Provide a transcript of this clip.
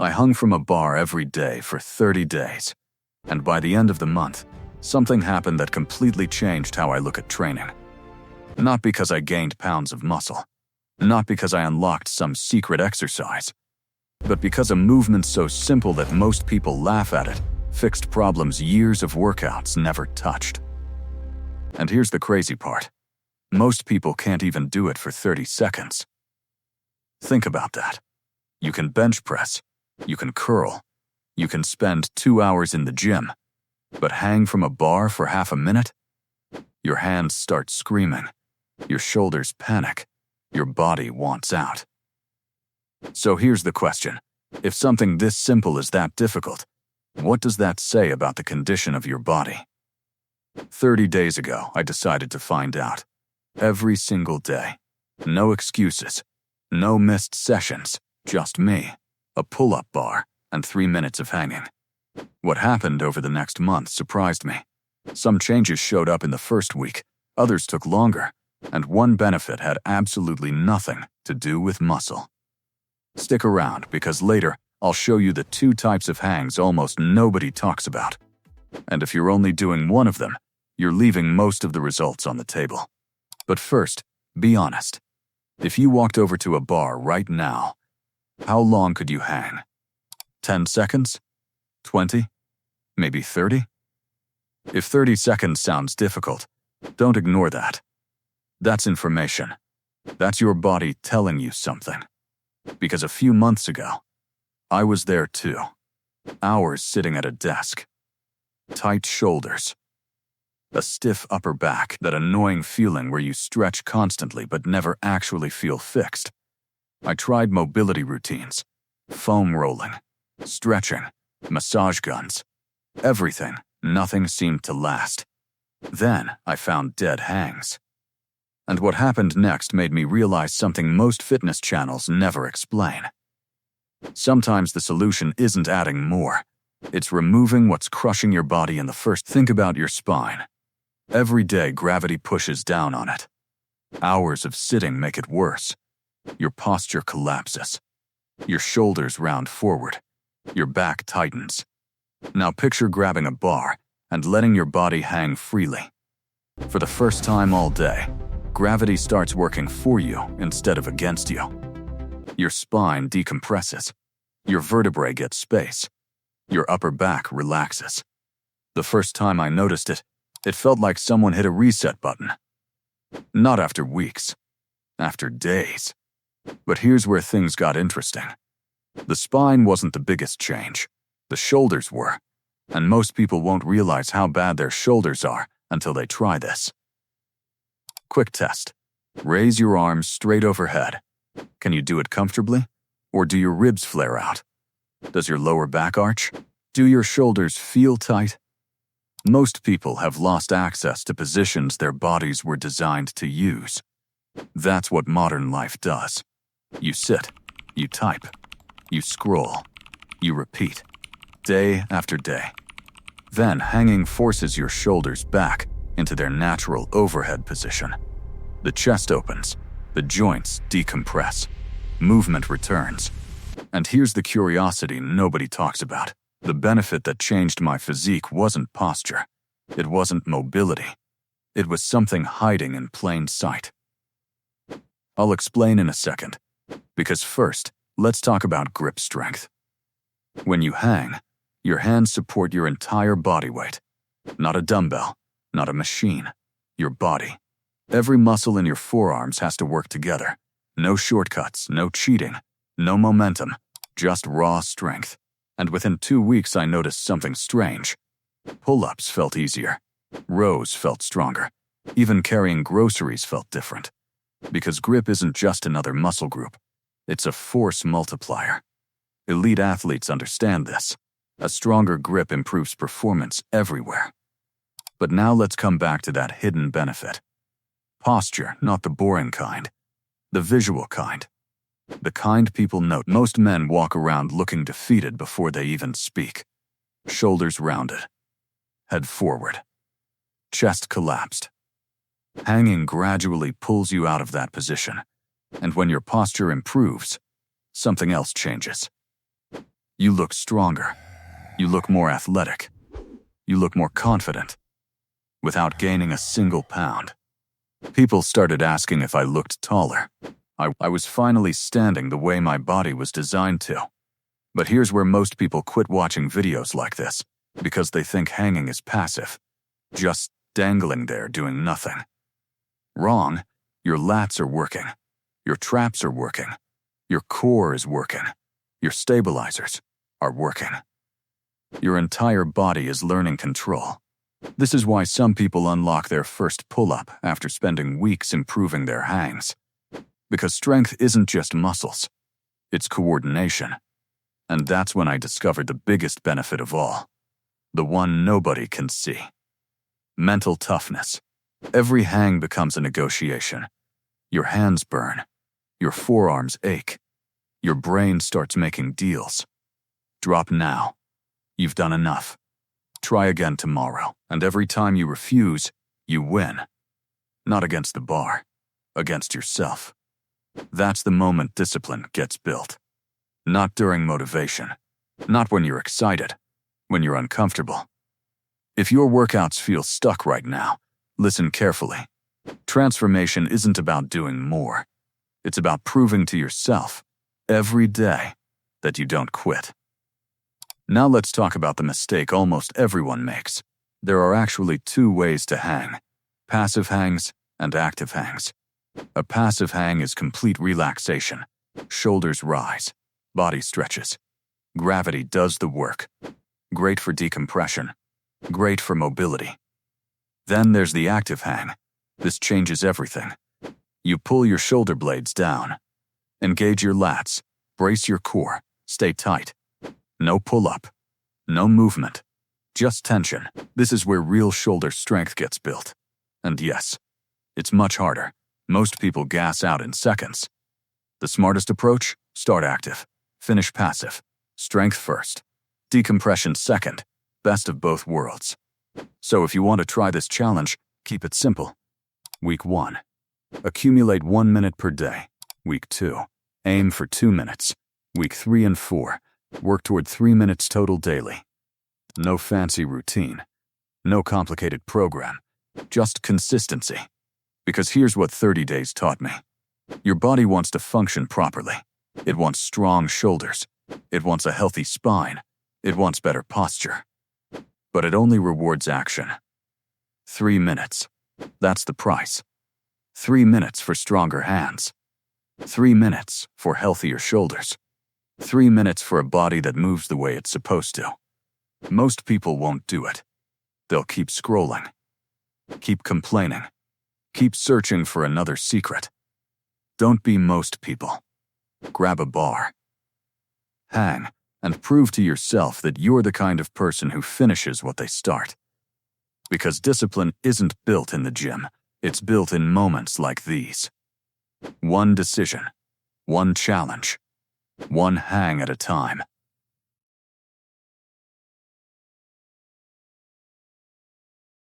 I hung from a bar every day for 30 days, and by the end of the month, something happened that completely changed how I look at training. Not because I gained pounds of muscle, not because I unlocked some secret exercise, but because a movement so simple that most people laugh at it fixed problems years of workouts never touched. And here's the crazy part. Most people can't even do it for 30 seconds. Think about that. You can bench press, you can curl, you can spend 2 hours in the gym, but hang from a bar for half a minute? Your hands start screaming, your shoulders panic, your body wants out. So here's the question. If something this simple is that difficult, what does that say about the condition of your body? 30 days ago, I decided to find out. Every single day. No excuses. No missed sessions. Just me, a pull-up bar, and 3 minutes of hanging. What happened over the next month surprised me. Some changes showed up in the first week, others took longer, and one benefit had absolutely nothing to do with muscle. Stick around, because later, I'll show you the 2 types of hangs almost nobody talks about. And if you're only doing one of them, you're leaving most of the results on the table. But first, be honest. If you walked over to a bar right now, how long could you hang? 10 seconds? 20? Maybe 30? If 30 seconds sounds difficult, don't ignore that. That's information. That's your body telling you something. Because a few months ago, I was there too. Hours sitting at a desk. Tight shoulders. A stiff upper back, that annoying feeling where you stretch constantly but never actually feel fixed. I tried mobility routines, foam rolling, stretching, massage guns. Everything, nothing seemed to last. Then I found dead hangs. And what happened next made me realize something most fitness channels never explain. Sometimes the solution isn't adding more. It's removing what's crushing your body in the first. Think about your spine. Every day gravity pushes down on it. Hours of sitting make it worse. Your posture collapses. Your shoulders round forward. Your back tightens. Now picture grabbing a bar and letting your body hang freely. For the first time all day, gravity starts working for you instead of against you. Your spine decompresses. Your vertebrae get space. Your upper back relaxes. The first time I noticed it, it felt like someone hit a reset button. Not after weeks, after days. But here's where things got interesting. The spine wasn't the biggest change. The shoulders were. And most people won't realize how bad their shoulders are until they try this. Quick test. Raise your arms straight overhead. Can you do it comfortably? Or do your ribs flare out? Does your lower back arch? Do your shoulders feel tight? Most people have lost access to positions their bodies were designed to use. That's what modern life does. You sit, you type, you scroll, you repeat, day after day. Then hanging forces your shoulders back into their natural overhead position. The chest opens, the joints decompress, movement returns. And here's the curiosity nobody talks about. The benefit that changed my physique wasn't posture. It wasn't mobility. It was something hiding in plain sight. I'll explain in a second, because first, let's talk about grip strength. When you hang, your hands support your entire body weight. Not a dumbbell, not a machine, your body. Every muscle in your forearms has to work together. No shortcuts, no cheating, no momentum, just raw strength. And within 2 weeks I noticed something strange. Pull-ups felt easier. Rows felt stronger. Even carrying groceries felt different. Because grip isn't just another muscle group. It's a force multiplier. Elite athletes understand this. A stronger grip improves performance everywhere. But now let's come back to that hidden benefit. Posture, not the boring kind. The visual kind. The kind people note. Most men walk around looking defeated before they even speak. Shoulders rounded. Head forward. Chest collapsed. Hanging gradually pulls you out of that position. And when your posture improves, something else changes. You look stronger. You look more athletic. You look more confident. Without gaining a single pound. People started asking if I looked taller. I was finally standing the way my body was designed to. But here's where most people quit watching videos like this, because they think hanging is passive. Just dangling there doing nothing. Wrong. Your lats are working. Your traps are working. Your core is working. Your stabilizers are working. Your entire body is learning control. This is why some people unlock their first pull-up after spending weeks improving their hangs. Because strength isn't just muscles. It's coordination. And that's when I discovered the biggest benefit of all. The one nobody can see. Mental toughness. Every hang becomes a negotiation. Your hands burn. Your forearms ache. Your brain starts making deals. Drop now. You've done enough. Try again tomorrow. And every time you refuse, you win. Not against the bar, against yourself. That's the moment discipline gets built. Not during motivation. Not when you're excited. When you're uncomfortable. If your workouts feel stuck right now, listen carefully. Transformation isn't about doing more. It's about proving to yourself, every day, that you don't quit. Now let's talk about the mistake almost everyone makes. There are actually two ways to hang: passive hangs and active hangs. A passive hang is complete relaxation. Shoulders rise, body stretches. Gravity does the work. Great for decompression. Great for mobility. Then there's the active hang. This changes everything. You pull your shoulder blades down. Engage your lats. Brace your core. Stay tight. No pull-up. No movement. Just tension. This is where real shoulder strength gets built. And yes, it's much harder. Most people gas out in seconds. The smartest approach? Start active. Finish passive. Strength first. Decompression second. Best of both worlds. So if you want to try this challenge, keep it simple. Week 1. Accumulate 1 minute per day. Week 2. Aim for 2 minutes. Week 3 and 4. Work toward 3 minutes total daily. No fancy routine. No complicated program. Just consistency. Because here's what 30 days taught me. Your body wants to function properly. It wants strong shoulders. It wants a healthy spine. It wants better posture. But it only rewards action. 3 minutes. That's the price. 3 minutes for stronger hands. 3 minutes for healthier shoulders. 3 minutes for a body that moves the way it's supposed to. Most people won't do it. They'll keep scrolling. Keep complaining. Keep searching for another secret. Don't be most people. Grab a bar. Hang, and prove to yourself that you're the kind of person who finishes what they start. Because discipline isn't built in the gym. It's built in moments like these. One decision. One challenge. One hang at a time.